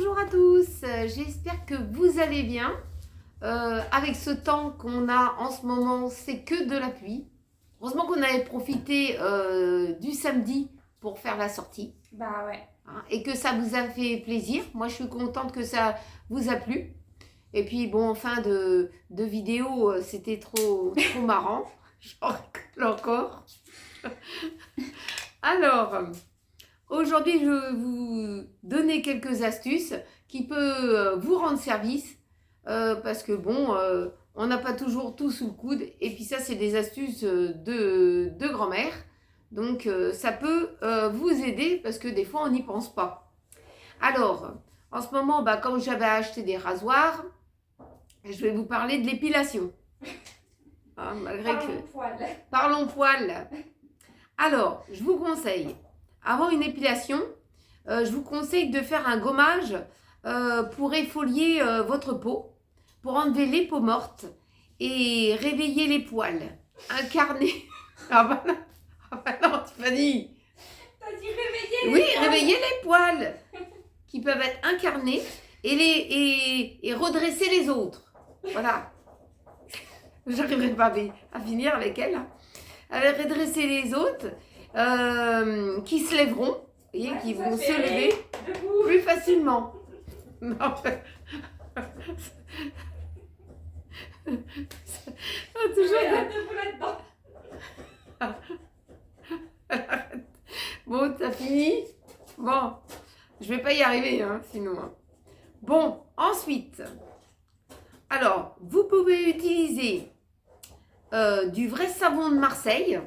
Bonjour à tous, j'espère que vous allez bien. Avec ce temps qu'on a en ce moment, c'est que de la pluie. Heureusement qu'on avait profité du samedi pour faire la sortie. Bah ouais. Hein, et que ça vous a fait plaisir. Moi, je suis contente que ça vous a plu. Et puis, bon, en fin de vidéo, c'était trop marrant. J'en rigole encore. Alors, aujourd'hui, je vais vous donner quelques astuces qui peuvent vous rendre service parce que bon, on n'a pas toujours tout sous le coude. Et puis ça, c'est des astuces de grand-mère. Donc, ça peut vous aider parce que des fois, on n'y pense pas. Alors, en ce moment, comme j'avais acheté des rasoirs, je vais vous parler de l'épilation. Hein, malgré Parlons que... poil. Parlons poil. Alors, je vous conseille, avant une épilation, je vous conseille de faire un gommage pour exfolier votre peau, pour enlever les peaux mortes et réveiller les poils. Incarner. Ah bah non, Tiffany. T'as dit réveiller les Oui, poils. réveiller les poils qui peuvent être incarnés et redresser les autres. Voilà. J'arriverai pas à finir avec elle. Redresser les autres qui se lèveront, vous voyez, qui vont se lever debout. plus facilement. Non, toujours. Debout là-dedans. Bon, t'as fini? Bon, je vais pas y arriver, hein, sinon. Hein. Bon, ensuite, alors, vous pouvez utiliser du vrai savon de Marseille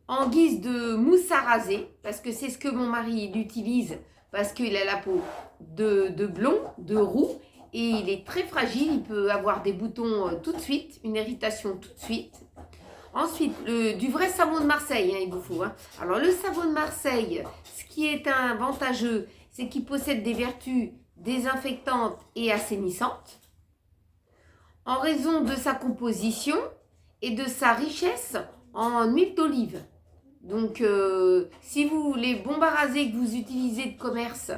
en guise de mousse à raser, parce que c'est ce que mon mari utilise, parce qu'il a la peau de blond, de roux, et il est très fragile, il peut avoir des boutons tout de suite, une irritation tout de suite. Ensuite, du vrai savon de Marseille, hein, il vous faut. Hein. Alors, le savon de Marseille, ce qui est avantageux, c'est qu'il possède des vertus désinfectantes et assainissantes. En raison de sa composition et de sa richesse en huile d'olive. Donc, si les bombes à raser que vous utilisez de commerce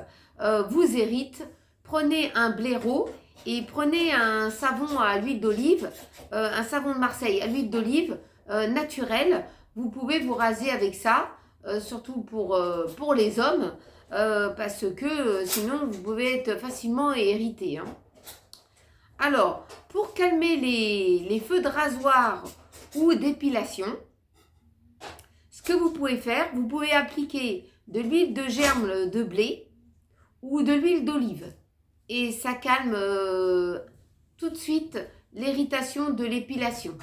vous irritent, prenez un blaireau et prenez un savon à l'huile d'olive, un savon de Marseille à l'huile d'olive naturel. Vous pouvez vous raser avec ça, surtout pour les hommes, parce que sinon vous pouvez être facilement irrité. Hein. Alors, pour calmer les feux de rasoir ou d'épilation, ce que vous pouvez faire, vous pouvez appliquer de l'huile de germe de blé ou de l'huile d'olive. Et ça calme tout de suite l'irritation de l'épilation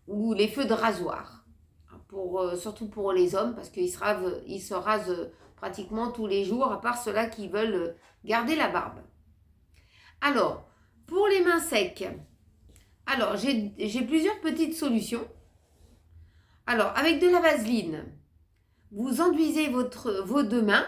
ou les feux de rasoir. Surtout pour les hommes, parce qu'ils se rasent pratiquement tous les jours, à part ceux-là qui veulent garder la barbe. Alors, pour les mains secs, alors j'ai plusieurs petites solutions. Alors, avec de la vaseline, vous enduisez vos deux mains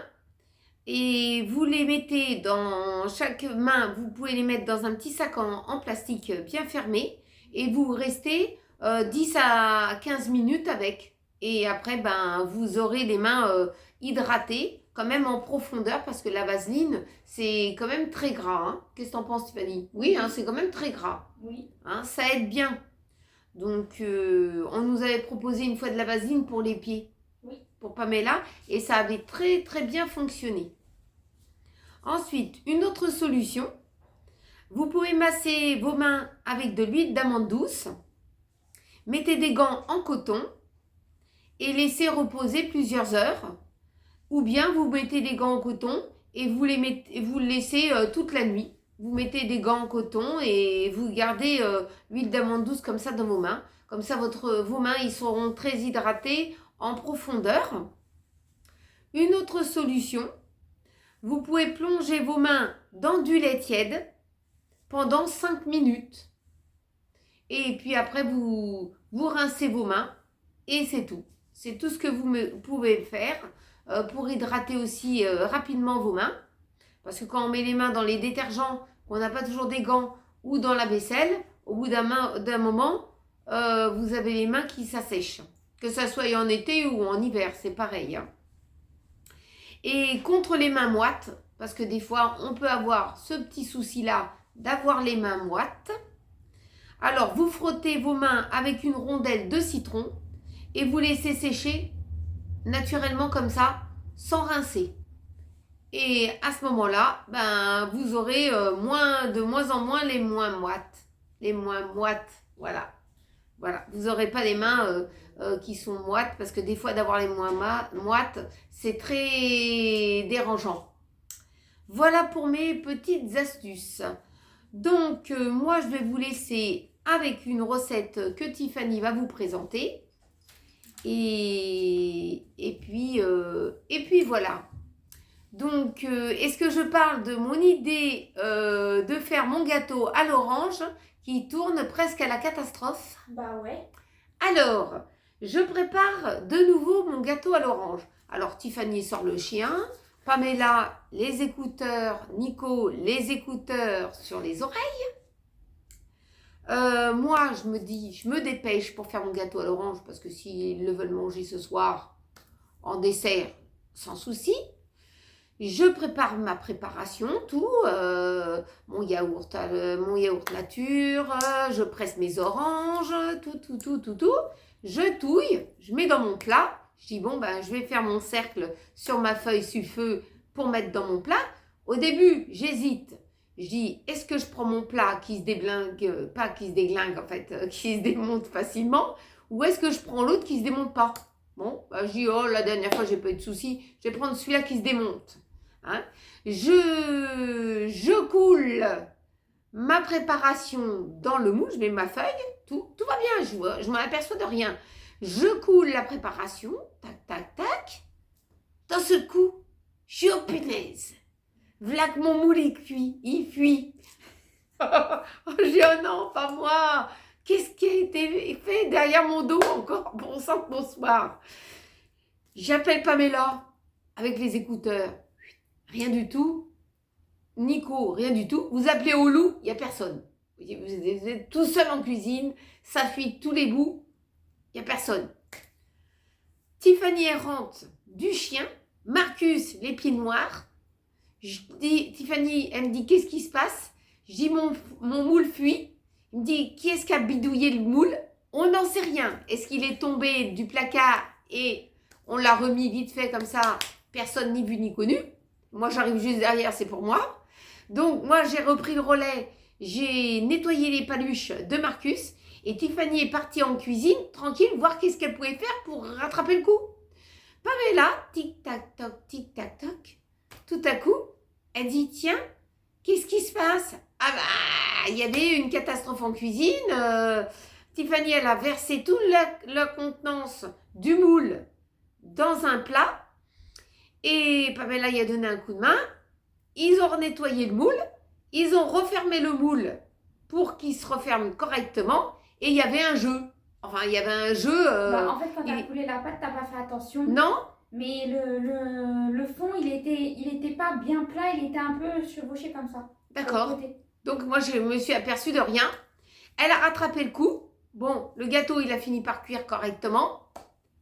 et vous les mettez dans chaque main, vous pouvez les mettre dans un petit sac en plastique bien fermé et vous restez 10 à 15 minutes avec. Et après, vous aurez les mains hydratées, quand même en profondeur, parce que la vaseline, c'est quand même très gras. Hein. Qu'est-ce que t'en penses, Tiffany? Oui, hein, c'est quand même très gras. Oui. Hein, ça aide bien. Donc, on nous avait proposé une fois de la vaseline pour les pieds. Oui. Pour Pamela. Et ça avait très, très bien fonctionné. Ensuite, une autre solution. Vous pouvez masser vos mains avec de l'huile d'amande douce. Mettez des gants en coton et laissez reposer plusieurs heures. Ou bien vous mettez des gants en coton et vous le laissez toute la nuit. Vous mettez des gants en coton et vous gardez l'huile d'amande douce comme ça dans vos mains. Comme ça, vos mains ils seront très hydratées en profondeur. Une autre solution, vous pouvez plonger vos mains dans du lait tiède pendant 5 minutes. Et puis après, vous rincez vos mains et c'est tout. C'est tout ce que vous pouvez faire pour hydrater aussi rapidement vos mains. Parce que quand on met les mains dans les détergents, qu'on n'a pas toujours des gants ou dans la vaisselle, au bout d'un moment, vous avez les mains qui s'assèchent. Que ça soit en été ou en hiver, c'est pareil. Hein. Et contre les mains moites, parce que des fois, on peut avoir ce petit souci-là d'avoir les mains moites. Alors, vous frottez vos mains avec une rondelle de citron et vous laissez sécher naturellement comme ça, sans rincer. Et à ce moment-là, ben, vous aurez de moins en moins les moins moites. Les moins moites, voilà. Voilà, vous n'aurez pas les mains qui sont moites, parce que des fois d'avoir les moins moites, c'est très dérangeant. Voilà pour mes petites astuces. Donc, moi, je vais vous laisser avec une recette que Tiffany va vous présenter. Et puis voilà. Donc, est-ce que je parle de mon idée de faire mon gâteau à l'orange qui tourne presque à la catastrophe? Bah ouais. Alors, je prépare de nouveau mon gâteau à l'orange. Alors, Tiffany sort le chien, Pamela les écouteurs, Nico les écouteurs sur les oreilles. Moi, je me dis, je me dépêche pour faire mon gâteau à l'orange parce que s'ils le veulent manger ce soir en dessert, sans souci. Je prépare ma préparation, tout, mon yaourt nature, je presse mes oranges, tout. Je touille, je mets dans mon plat. Je dis, bon, ben, je vais faire mon cercle sur ma feuille sulfeux pour mettre dans mon plat. Au début, j'hésite. Je dis, est-ce que je prends mon plat qui se déglingue, pas qui se déglingue en fait, qui se démonte facilement, ou est-ce que je prends l'autre qui se démonte pas? Bon, ben, je dis, oh, la dernière fois, j'ai pas eu de souci, je vais prendre celui-là qui se démonte. Hein? Je coule ma préparation dans le moule, je mets ma feuille, tout va bien, je m'en aperçois de rien. Je coule la préparation, tac. D'un seul coup, je suis oh punaise. Voilà que mon moule il fuit. Je dis oh non, pas moi. Qu'est-ce qui a été fait derrière mon dos encore? Bon sang, bonsoir. J'appelle Pamela avec les écouteurs. Rien du tout. Nico, rien du tout. Vous appelez au loup, il n'y a personne. Vous êtes tout seul en cuisine, ça fuit de tous les bouts, il n'y a personne. Tiffany errante du chien, Marcus les pieds noirs. Je dis, Tiffany, elle me dit qu'est-ce qui se passe? Je dis mon moule fuit. Il me dit qui est-ce qui a bidouillé le moule? On n'en sait rien. Est-ce qu'il est tombé du placard et on l'a remis vite fait comme ça, personne ni vu ni connu? Moi, j'arrive juste derrière, c'est pour moi. Donc, moi, j'ai repris le relais. J'ai nettoyé les paluches de Marcus. Et Tiffany est partie en cuisine, tranquille, voir qu'est-ce qu'elle pouvait faire pour rattraper le coup. Pamela, tic-tac-toc, tic-tac-toc. Tout à coup, elle dit, tiens, qu'est-ce qui se passe? Ah bah, il y avait une catastrophe en cuisine. Tiffany, elle a versé toute la contenance du moule dans un plat. Et Pamela y a donné un coup de main. Ils ont nettoyé le moule. Ils ont refermé le moule pour qu'il se referme correctement. Et il y avait un jeu. Enfin, il y avait un jeu. En fait, quand tu as coulé la pâte, tu n'as pas fait attention. Non. Mais le fond, il était pas bien plat. Il était un peu chevauché comme ça. D'accord. Donc, moi, je me suis aperçue de rien. Elle a rattrapé le coup. Bon, le gâteau, il a fini par cuire correctement.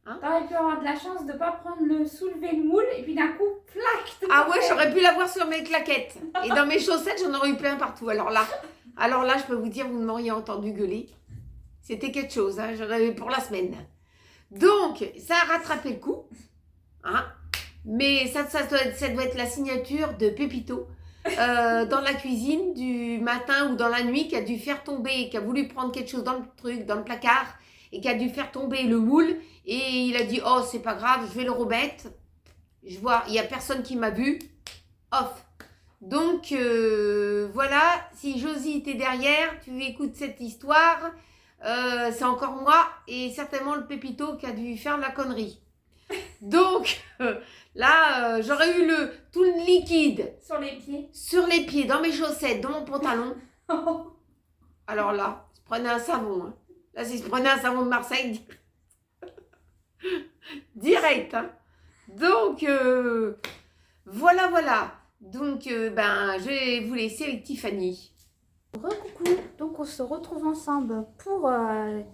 Hein? T'aurais pu avoir de la chance de ne pas soulever le moule et puis d'un coup, flac. Ah ouais, j'aurais pu l'avoir sur mes claquettes. Et dans mes chaussettes, j'en aurais eu plein partout. Alors là, je peux vous dire, vous ne m'auriez entendu gueuler. C'était quelque chose, hein, j'en avais pour la semaine. Donc, ça a rattrapé le coup. Hein, mais ça doit être la signature de Pépito dans la cuisine du matin ou dans la nuit qui a dû faire tomber, qui a voulu prendre quelque chose dans le placard et qui a dû faire tomber le moule. Et il a dit, oh, c'est pas grave, je vais le remettre. Je vois, il n'y a personne qui m'a vu. Off. Donc, voilà, si Josie était derrière, tu écoutes cette histoire, c'est encore moi et certainement le Pépito qui a dû faire la connerie. Donc, là, j'aurais eu tout le liquide. Sur les pieds. Sur les pieds, dans mes chaussettes, dans mon pantalon. Alors là, je prenais un savon. Hein. Là, si je prenais un savon de Marseille, direct. Hein. Donc, voilà. Donc, je vais vous laisser avec Tiffany. Coucou, donc on se retrouve ensemble pour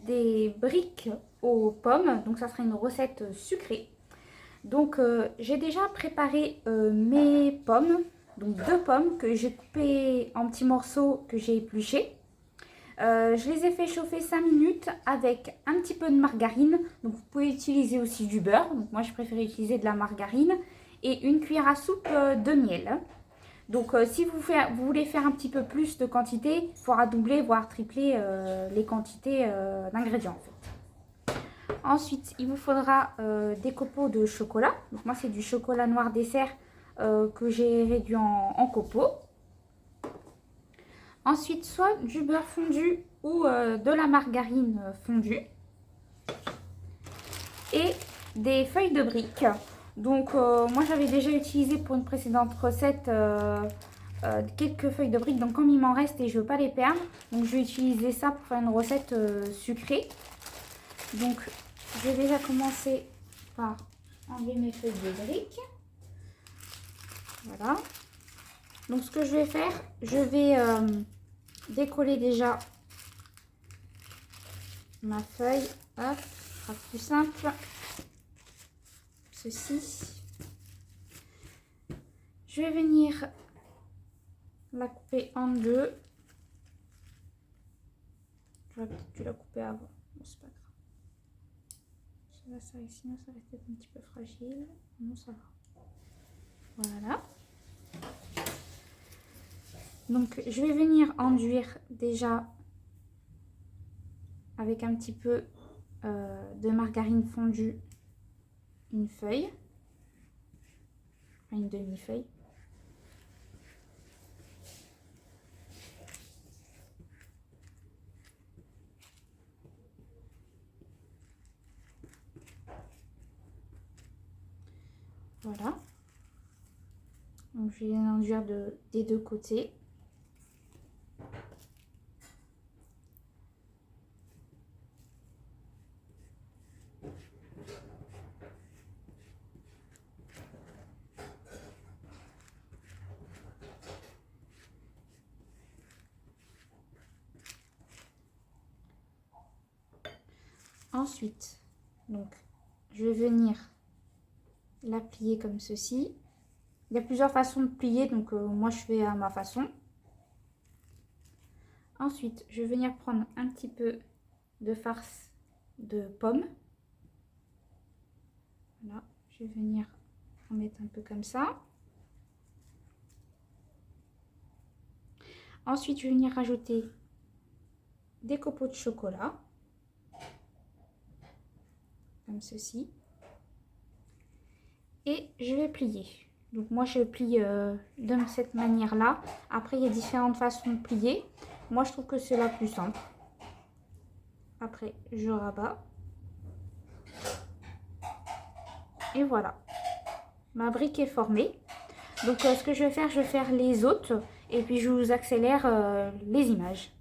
des briques aux pommes. Donc ça sera une recette sucrée. Donc j'ai déjà préparé mes pommes. donc 2 pommes que j'ai coupées en petits morceaux que j'ai épluchés. Je les ai fait chauffer 5 minutes avec un petit peu de margarine. Donc vous pouvez utiliser aussi du beurre. Donc moi je préfère utiliser de la margarine. Et une cuillère à soupe de miel. Donc si vous voulez faire un petit peu plus de quantité, il faudra doubler voire tripler les quantités d'ingrédients en fait. Ensuite, il vous faudra des copeaux de chocolat. Donc moi c'est du chocolat noir dessert que j'ai réduit en copeaux. Ensuite, soit du beurre fondu ou de la margarine fondue. Et des feuilles de briques. Donc moi j'avais déjà utilisé pour une précédente recette quelques feuilles de briques. Donc comme il m'en reste et je ne veux pas les perdre, donc je vais utiliser ça pour faire une recette sucrée. Donc je vais déjà commencer par enlever mes feuilles de briques. Voilà. Donc ce que je vais faire, je vais décoller déjà ma feuille. Hop, ce sera plus simple. Ceci. Je vais venir la couper en deux. J'aurais peut-être dû la couper avant. Bon, c'est pas grave. Ça va, sinon ça reste un petit peu fragile. Non, ça va. Voilà. Donc je vais venir enduire déjà avec un petit peu de margarine fondue une feuille, une demi-feuille. Voilà. Donc je vais enduire des deux côtés. Ensuite, donc, je vais venir la plier comme ceci. Il y a plusieurs façons de plier, donc moi je fais à ma façon. Ensuite, je vais venir prendre un petit peu de farce de pommes. Voilà, je vais venir en mettre un peu comme ça. Ensuite, je vais venir rajouter des copeaux de chocolat. Comme ceci. Et je vais plier. Donc moi je plie de cette manière là. Après il y a différentes façons de plier. Moi je trouve que c'est la plus simple. Après je rabats. Et voilà. Ma brique est formée. Donc ce que je vais faire les autres. Et puis je vous accélère les images.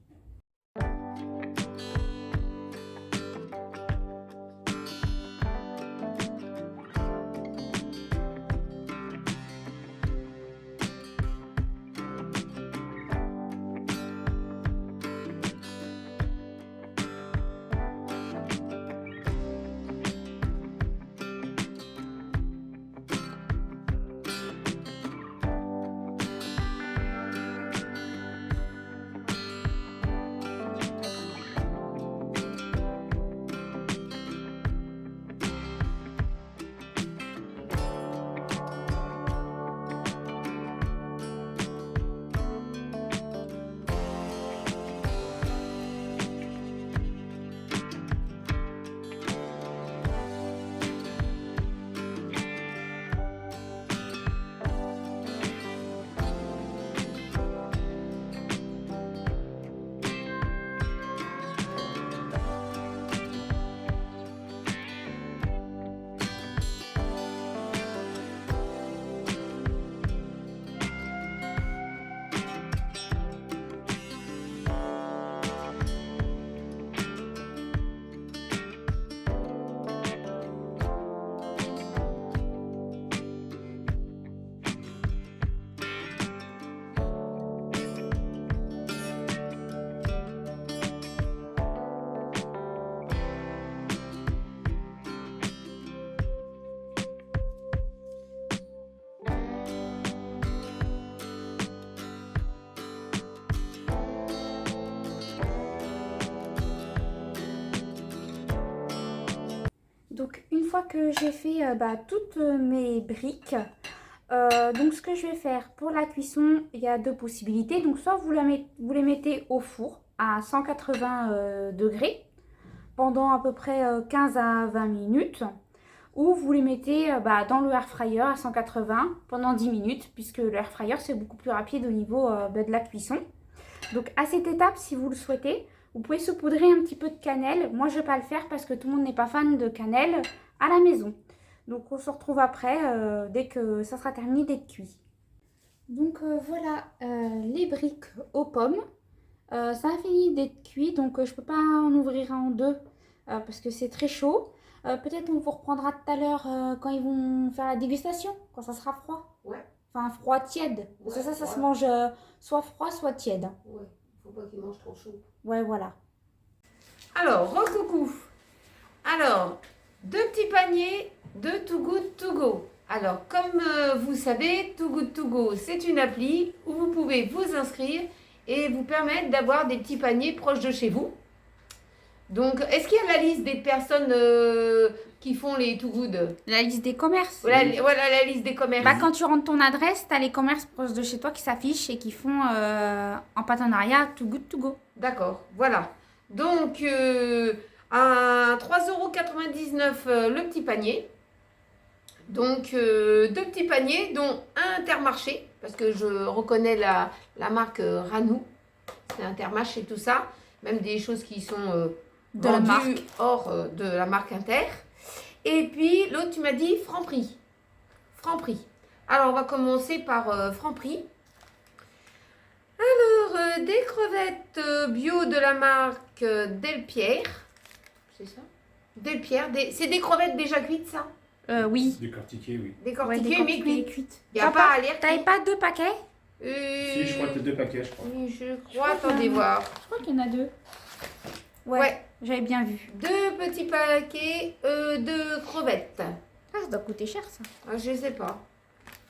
fois que j'ai fait toutes mes briques, donc ce que je vais faire pour la cuisson, il y a deux possibilités. Donc soit vous les mettez au four à 180 degrés pendant à peu près 15 à 20 minutes. Ou vous les mettez dans le air fryer à 180 pendant 10 minutes, puisque le air fryer c'est beaucoup plus rapide au niveau de la cuisson. Donc à cette étape, si vous le souhaitez, vous pouvez saupoudrer un petit peu de cannelle. Moi je ne vais pas le faire parce que tout le monde n'est pas fan de cannelle à la maison. Donc on se retrouve après dès que ça sera terminé d'être cuit. Donc voilà les briques aux pommes. Ça a fini d'être cuit, donc je ne peux pas en ouvrir un en deux parce que c'est très chaud. Peut-être on vous reprendra tout à l'heure quand ils vont faire la dégustation, quand ça sera froid. Ouais. Enfin froid tiède. Parce que ça Ouais. se mange soit froid, soit tiède. Ouais, faut pas qu'ils mangent trop chaud. Ouais, voilà. Alors, recoucou. Alors, deux petits paniers de Too Good To Go. Alors, comme vous savez, Too Good To Go, c'est une appli où vous pouvez vous inscrire et vous permettre d'avoir des petits paniers proches de chez vous. Donc, est-ce qu'il y a la liste des personnes qui font les Too Good? La liste des commerces. Voilà, la liste des commerces. Quand tu rentres ton adresse, tu as les commerces proches de chez toi qui s'affichent et qui font en partenariat Too Good To Go. D'accord, voilà. Donc, à 3,99 € le petit panier. Donc, deux petits paniers, dont un Intermarché, parce que je reconnais la marque Ranou. C'est Intermarché, tout ça. Même des choses qui sont De la marque. vendues hors de la marque Inter. Et puis, l'autre, tu m'as dit Franprix. Franprix. Alors, on va commencer par Franprix. Alors, des crevettes bio de la marque Delpierre. C'est ça? Delpierre. C'est des crevettes déjà cuites, ça? Oui. Décortiqué, oui. Décortiquées, mais cuites. cuites. Il n'y a pas à l'air. T'avais pas deux paquets? Si, je crois que t'as 2 paquets, je crois. Oui, je Je crois. crois Attendez qu'il y en a- voir. Je crois qu'il y en a deux. Ouais. J'avais bien vu. Deux petits paquets de crevettes. Ah, ça doit coûter cher ça. Ah, je sais pas.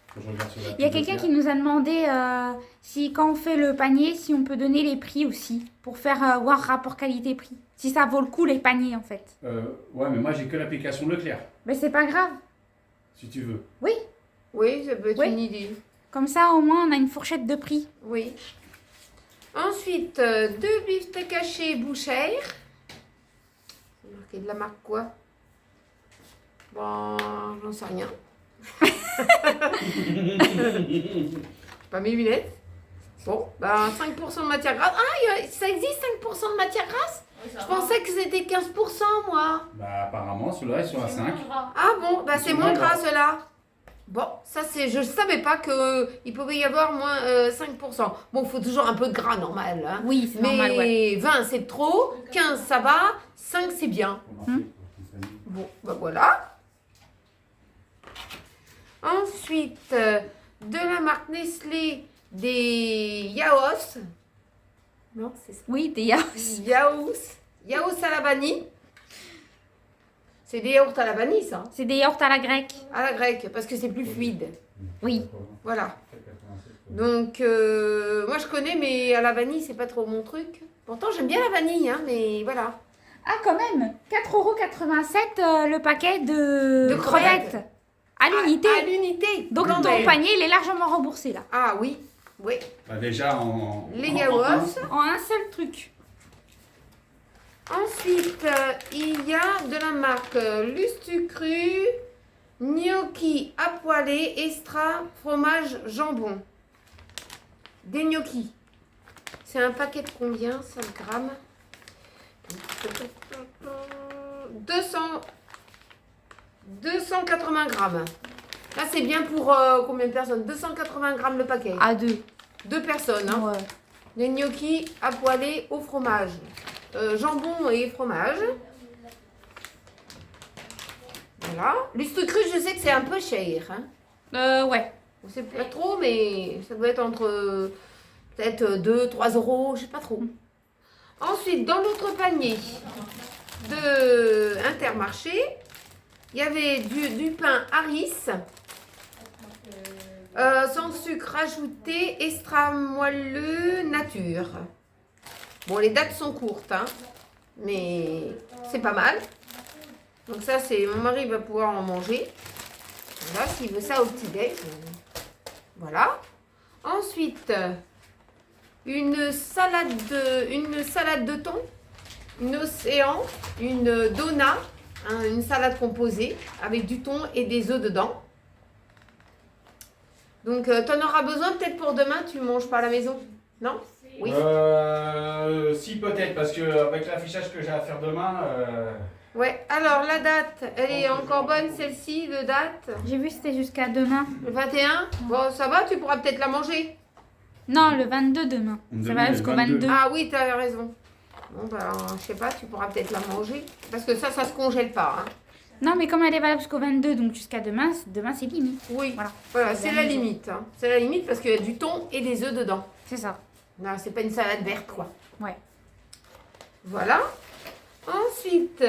Faut que je regarde sur la Il y a pub quelqu'un de qui nous a demandé si quand on fait le panier, si on peut donner les prix aussi, pour faire voir rapport qualité-prix. Si ça vaut le coup les paniers en fait. Ouais, mais moi j'ai que l'application Leclerc, Mais c'est pas grave. si tu veux. Oui, Oui, ça peut être Oui. une idée. comme ça au moins on a une fourchette de prix. Oui. Ensuite, deux beefsteaks hachés bouchères. C'est marqué de la marque quoi? Bon, j'en sais rien. Pas mes lunettes. Bon, ben 5% de matière grasse. Ah, ça existe 5% de matière grasse? Je pensais que c'était 15% moi. Bah apparemment, celui-là ils sont à 5. Ah bon, bah c'est C'est moins moins gras gras. cela. Bon, ça c'est, je savais pas que il pouvait y avoir moins 5%. Bon, il faut toujours un peu de gras normal. Hein. Oui, c'est Mais normal, ouais. 20 c'est trop, 15 ça va, 5 c'est bien. Bon, bah voilà. Ensuite, de la marque Nestlé, des Yaos. Non, c'est ça. Oui, des yaourts. Yaos à la vanille. C'est des yaourts à la vanille, ça. C'est des yaourts à la grecque. À la grecque, parce que c'est plus fluide. Oui. Voilà. Donc, moi je connais, mais à la vanille, c'est pas trop mon truc. Pourtant, j'aime bien la vanille, hein, mais voilà. Ah quand même, 4,87 € le paquet de crevettes. crevettes. À l'unité. À l'unité. Donc Non, ton mais- panier, il est largement remboursé là. Ah oui, oui. Bah déjà en. Les en- yaourts. En un seul truc. Ensuite, il y a de la marque Lustucru, gnocchi à poêler, extra, fromage, jambon. Des gnocchis. C'est un paquet de combien? 5 grammes. 280 grammes. Là, c'est bien pour combien de personnes? 280 grammes le paquet. À deux. Deux personnes. Hein. Ouais. Les gnocchis à poêler au fromage. Jambon et fromage. Voilà. L'Ustucru, je sais que c'est un peu cher. Hein. Ouais. C'est pas trop, mais ça doit être entre peut-être 2-3 euros, je sais pas trop. Ensuite, dans l'autre panier de Intermarché, il y avait du pain Harris, sans sucre ajouté, extra moelleux nature. Bon, les dates sont courtes, hein, mais c'est pas mal. Donc ça, c'est mon mari va pouvoir en manger. Voilà, s'il veut ça au petit-déj. Voilà. Ensuite, une salade de thon, une océan, une dona, hein, une salade composée avec du thon et des œufs dedans. Donc, tu en auras besoin peut-être pour demain, tu ne manges pas à la maison? Non? Oui. Si, peut-être, parce que avec l'affichage que j'ai à faire demain. Ouais, alors la date, elle est encore bonne celle-ci, de date? J'ai vu que c'était jusqu'à demain. Le 21? Bon, ça va, tu pourras peut-être la manger. Non, le 22 demain. Ça Demain, va le jusqu'au 22. 22. Ah oui, tu as raison. Bon, ben, je sais pas, tu pourras peut-être la manger. Parce que ça se congèle pas. Hein. Non, mais comme elle est valable jusqu'au 22, donc jusqu'à demain, demain c'est limite. Oui, Voilà. voilà, c'est la limite. Hein. C'est la limite parce qu'il y a du thon et des œufs dedans. C'est ça. Non, c'est pas une salade verte, quoi. Ouais. Voilà. Ensuite,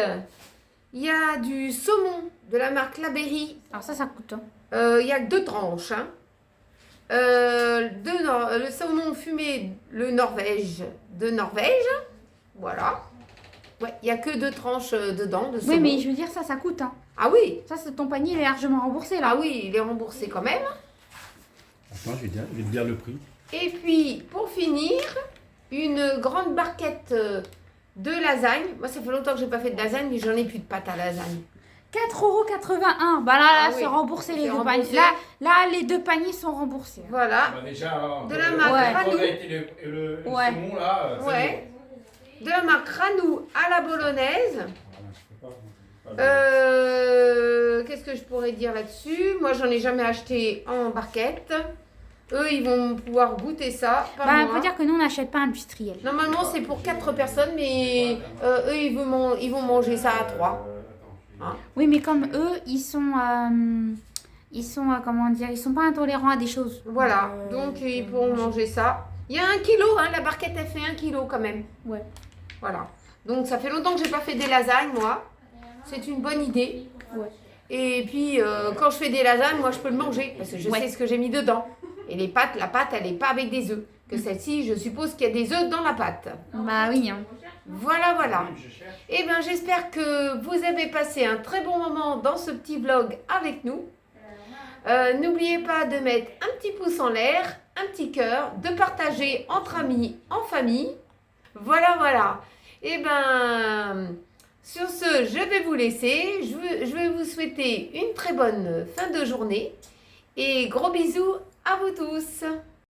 il y a du saumon de la marque Laberry. Alors ça coûte. Hein. Il y a que 2 tranches. Hein. Le saumon fumé, le Norvège, de Norvège. Voilà. Ouais, il n'y a que 2 tranches dedans de saumon. Oui, mais je veux dire, ça coûte. Hein. Ah oui, Ça, c'est ton panier, il est largement remboursé là. ah oui, il est remboursé quand même. Attends, je vais te dire le prix. Et puis, pour finir, une grande barquette de lasagne. Moi, ça fait longtemps que j'ai pas fait de lasagne, mais j'en ai plus de pâte à lasagne. 4,81 €. Bah là, Ah oui, c'est remboursé les c'est 2 remboursé. paniers. Là, les 2 paniers sont remboursés. Voilà. Bah déjà, De la marque Ouais. Ranou. le Ouais. saumon là. c'est Ouais. De la marque Ranou à la bolognaise. bon. Voilà, Qu'est-ce que je pourrais dire là-dessus? Moi, j'en ai jamais acheté en barquette. Eux, ils vont pouvoir goûter ça. Pas Bah, on moi. peut dire que nous, on n'achète pas industriel. Normalement, c'est pour 4 personnes, mais eux, ils vont manger ça à 3. Hein? Oui, mais comme eux, ils sont comment dire, ils sont pas intolérants à des choses. Voilà, donc ils pourront manger ça. Il y a 1 kilo, hein, la barquette, elle fait 1 kilo quand même. Ouais. Voilà. Donc, ça fait longtemps que j'ai pas fait des lasagnes, moi. C'est une bonne idée. Ouais. Et puis, quand je fais des lasagnes, moi, je peux le manger parce que je sais ce que j'ai mis dedans. Et la pâte, elle n'est pas avec des œufs. Que celle-ci, je suppose qu'il y a des œufs dans la pâte. Bah oui. Hein. Voilà, voilà. Eh bien, j'espère que vous avez passé un très bon moment dans ce petit vlog avec nous. N'oubliez pas de mettre un petit pouce en l'air, un petit cœur, de partager entre amis, en famille. Voilà, voilà. Eh bien, sur ce, je vais vous laisser. Je vais vous souhaiter une très bonne fin de journée. Et gros bisous à vous tous.